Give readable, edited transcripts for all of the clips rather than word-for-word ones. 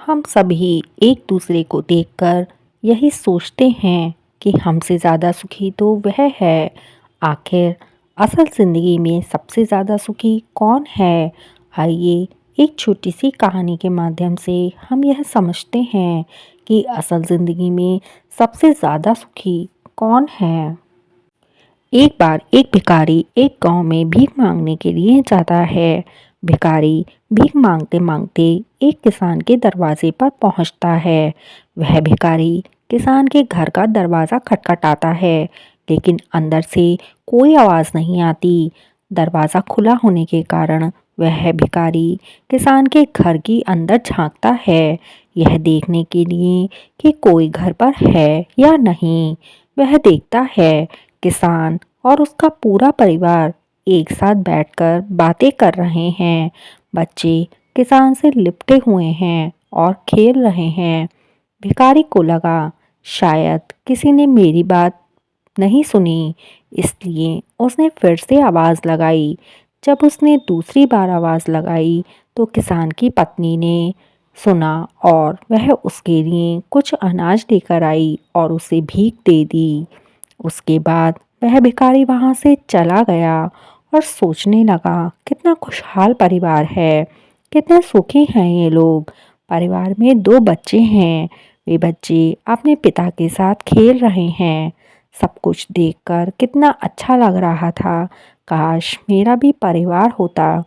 हम सभी एक दूसरे को देखकर यही सोचते हैं कि हमसे ज़्यादा सुखी तो वह है। आखिर असल ज़िंदगी में सबसे ज़्यादा सुखी कौन है? आइए एक छोटी सी कहानी के माध्यम से हम यह समझते हैं कि असल ज़िंदगी में सबसे ज़्यादा सुखी कौन है। एक बार एक भिखारी एक गांव में भीख मांगने के लिए जाता है। भिखारी भीख मांगते मांगते एक किसान के दरवाजे पर पहुंचता है। वह भिखारी किसान के घर का दरवाज़ा खटखटाता है, लेकिन अंदर से कोई आवाज़ नहीं आती। दरवाज़ा खुला होने के कारण वह भिखारी किसान के घर की अंदर झांकता है, यह देखने के लिए कि कोई घर पर है या नहीं। वह देखता है किसान और उसका पूरा परिवार एक साथ बैठकर बातें कर रहे हैं। बच्चे किसान से लिपटे हुए हैं और खेल रहे हैं। भिखारी को लगा शायद किसी ने मेरी बात नहीं सुनी, इसलिए उसने फिर से आवाज़ लगाई। जब उसने दूसरी बार आवाज़ लगाई तो किसान की पत्नी ने सुना और वह उसके लिए कुछ अनाज लेकर आई और उसे भीख दे दी। उसके बाद वह भिखारी वहाँ से चला गया और सोचने लगा कितना खुशहाल परिवार है, कितने सुखी हैं ये लोग। परिवार में दो बच्चे हैं, वे बच्चे अपने पिता के साथ खेल रहे हैं। सब कुछ देखकर कितना अच्छा लग रहा था। काश मेरा भी परिवार होता।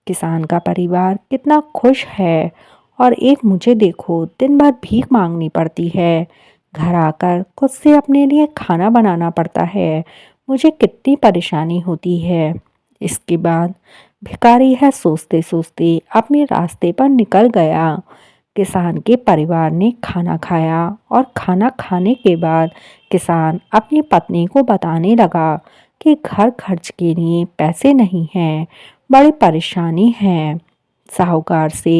किसान का परिवार कितना खुश है और एक मुझे देखो दिन भर भीख मांगनी पड़ती है। घर आकर खुद से अपने लिए खाना बनाना पड़ता है। मुझे कितनी परेशानी होती है। इसके बाद भिखारी है सोचते सोचते अपने रास्ते पर निकल गया। किसान के परिवार ने खाना खाया और खाना खाने के बाद किसान अपनी पत्नी को बताने लगा कि घर खर्च के लिए पैसे नहीं हैं, बड़ी परेशानी है। साहूकार से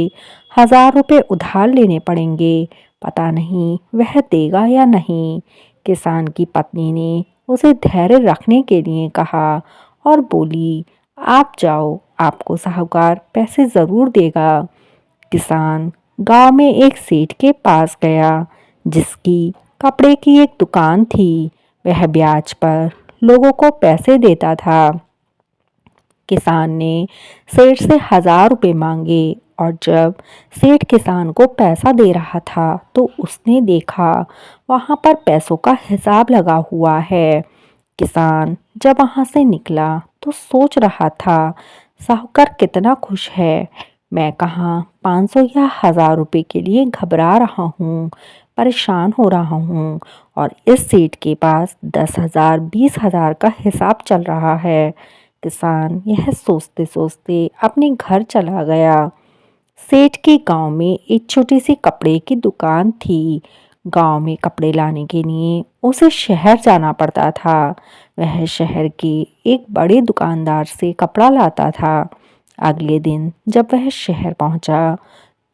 1000 रुपये उधार लेने पड़ेंगे, पता नहीं वह देगा या नहीं। किसान की पत्नी ने उसे धैर्य रखने के लिए कहा और बोली, आप जाओ, आपको साहूकार पैसे ज़रूर देगा। किसान गांव में एक सेठ के पास गया जिसकी कपड़े की एक दुकान थी। वह ब्याज पर लोगों को पैसे देता था। किसान ने सेठ से 1000 रुपये मांगे और जब सेठ किसान को पैसा दे रहा था तो उसने देखा वहाँ पर पैसों का हिसाब लगा हुआ है। किसान जब वहाँ से निकला तो सोच रहा था साहूकार कितना खुश है। मैं कहाँ 500 या 1000 रुपये के लिए घबरा रहा हूँ, परेशान हो रहा हूँ, और इस सेठ के पास 10,000 20,000 का हिसाब चल रहा है। किसान यह सोचते सोचते अपने घर चला गया। सेठ के गांव में एक छोटी सी कपड़े की दुकान थी। गांव में कपड़े लाने के लिए उसे शहर जाना पड़ता था। वह शहर के एक बड़े दुकानदार से कपड़ा लाता था। अगले दिन जब वह शहर पहुंचा,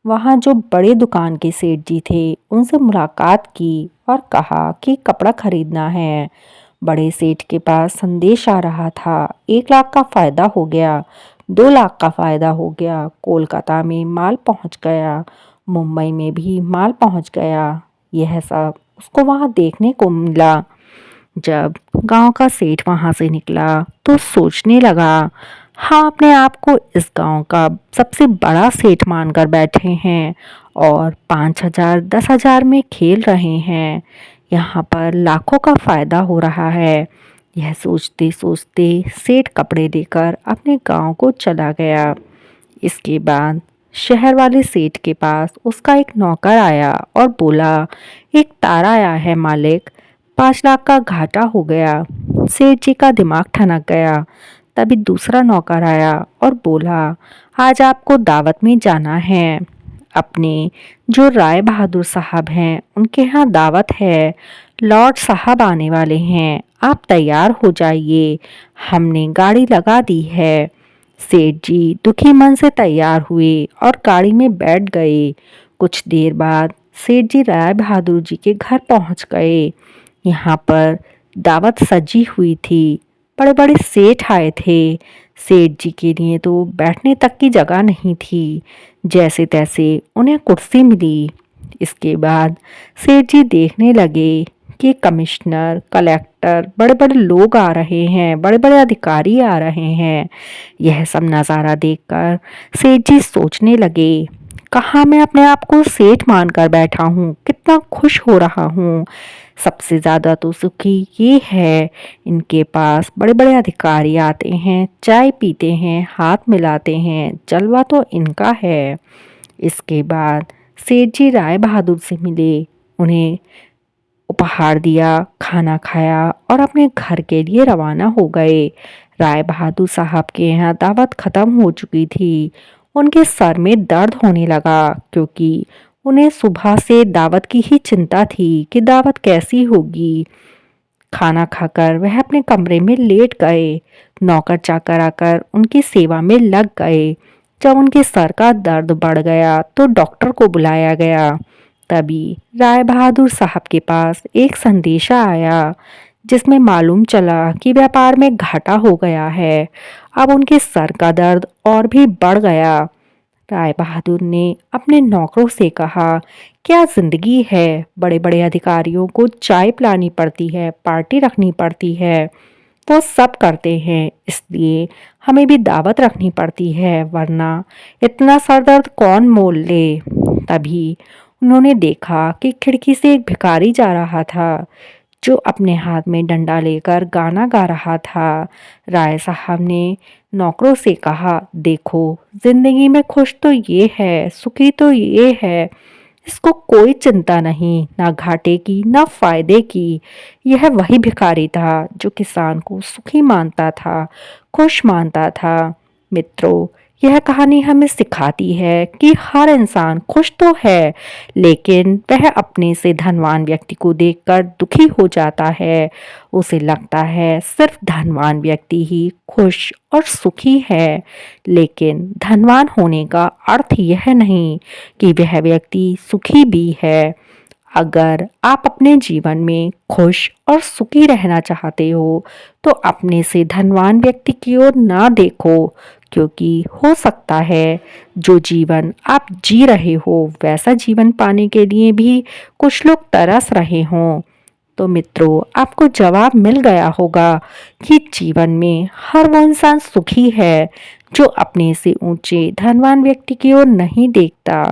वहां जो बड़े दुकान के सेठ जी थे उनसे मुलाकात की और कहा कि कपड़ा खरीदना है। बड़े सेठ के पास संदेश आ रहा था, 1 लाख का फ़ायदा हो गया, 2 लाख का फ़ायदा हो गया। कोलकाता में माल पहुंच गया, मुंबई में भी माल पहुंच गया। यह सब उसको वहां देखने को मिला। जब गांव का सेठ वहां से निकला तो सोचने लगा, हाँ अपने आप को इस गांव का सबसे बड़ा सेठ मानकर बैठे हैं और 5,000 10,000 में खेल रहे हैं। यहाँ पर लाखों का फायदा हो रहा है। यह सोचते सोचते सेठ कपड़े लेकर अपने गांव को चला गया। इसके बाद शहर वाले सेठ के पास उसका एक नौकर आया और बोला, एक तारा आया है मालिक, 5 लाख का घाटा हो गया। सेठ जी का दिमाग ठनक गया। तभी दूसरा नौकर आया और बोला, आज आपको दावत में जाना है। अपने जो राय बहादुर साहब हैं उनके यहाँ दावत है, लॉर्ड साहब आने वाले हैं, आप तैयार हो जाइए, हमने गाड़ी लगा दी है। सेठ जी दुखी मन से तैयार हुए और गाड़ी में बैठ गए। कुछ देर बाद सेठ जी राय बहादुर जी के घर पहुंच गए। यहाँ पर दावत सजी हुई थी, बड़े बड़े सेठ आए थे। सेठ जी के लिए तो बैठने तक की जगह नहीं थी। जैसे तैसे उन्हें कुर्सी मिली। इसके बाद सेठ जी देखने लगे कि कमिश्नर, कलेक्टर, बड़े बड़े लोग आ रहे हैं, बड़े बड़े अधिकारी आ रहे हैं। यह सब नज़ारा देखकर सेठ जी सोचने लगे, कहाँ मैं अपने आप को सेठ मानकर बैठा हूँ, कितना खुश हो रहा हूँ। सबसे ज़्यादा तो सुखी ये है, इनके पास बड़े बड़े अधिकारी आते हैं, चाय पीते हैं, हाथ मिलाते हैं, जलवा तो इनका है। इसके बाद सेठ जी राय बहादुर से मिले, उन्हें उपहार दिया, खाना खाया और अपने घर के लिए रवाना हो गए। राय बहादुर साहब के यहाँ दावत खत्म हो चुकी थी। उनके सर में दर्द होने लगा क्योंकि उन्हें सुबह से दावत की ही चिंता थी कि दावत कैसी होगी। खाना खाकर वह अपने कमरे में लेट गए। नौकर चाकर आकर उनकी सेवा में लग गए। जब उनके सर का दर्द बढ़ गया तो डॉक्टर को बुलाया गया। तभी राय बहादुर साहब के पास एक संदेशा आया जिसमें मालूम चला कि व्यापार में घाटा हो गया है। अब उनके सर का दर्द और भी बढ़ गया। राय बहादुर ने अपने नौकरों से कहा, क्या जिंदगी है, बड़े बड़े अधिकारियों को चाय पिलानी पड़ती है, पार्टी रखनी पड़ती है, वो सब करते हैं, इसलिए हमें भी दावत रखनी पड़ती है, वरना इतना सरदर्द कौन मोल ले। तभी उन्होंने देखा कि खिड़की से एक भिखारी जा रहा था जो अपने हाथ में डंडा लेकर गाना गा रहा था। राय साहब ने नौकरों से कहा, देखो, जिंदगी में खुश तो ये है, सुखी तो ये है, इसको कोई चिंता नहीं, ना घाटे की ना फायदे की। यह वही भिखारी था जो किसान को सुखी मानता था, खुश मानता था। मित्रों, यह कहानी हमें सिखाती है कि हर इंसान खुश तो है, लेकिन वह अपने से धनवान व्यक्ति को देखकर दुखी हो जाता है। उसे लगता है सिर्फ धनवान व्यक्ति ही खुश और सुखी है, लेकिन धनवान होने का अर्थ यह नहीं कि वह व्यक्ति सुखी भी है। अगर आप अपने जीवन में खुश और सुखी रहना चाहते हो तो अपने से धनवान व्यक्ति की ओर ना देखो, क्योंकि हो सकता है जो जीवन आप जी रहे हो वैसा जीवन पाने के लिए भी कुछ लोग तरस रहे हों। तो मित्रों, आपको जवाब मिल गया होगा कि जीवन में हर वो इंसान सुखी है जो अपने से ऊंचे धनवान व्यक्ति की ओर नहीं देखता।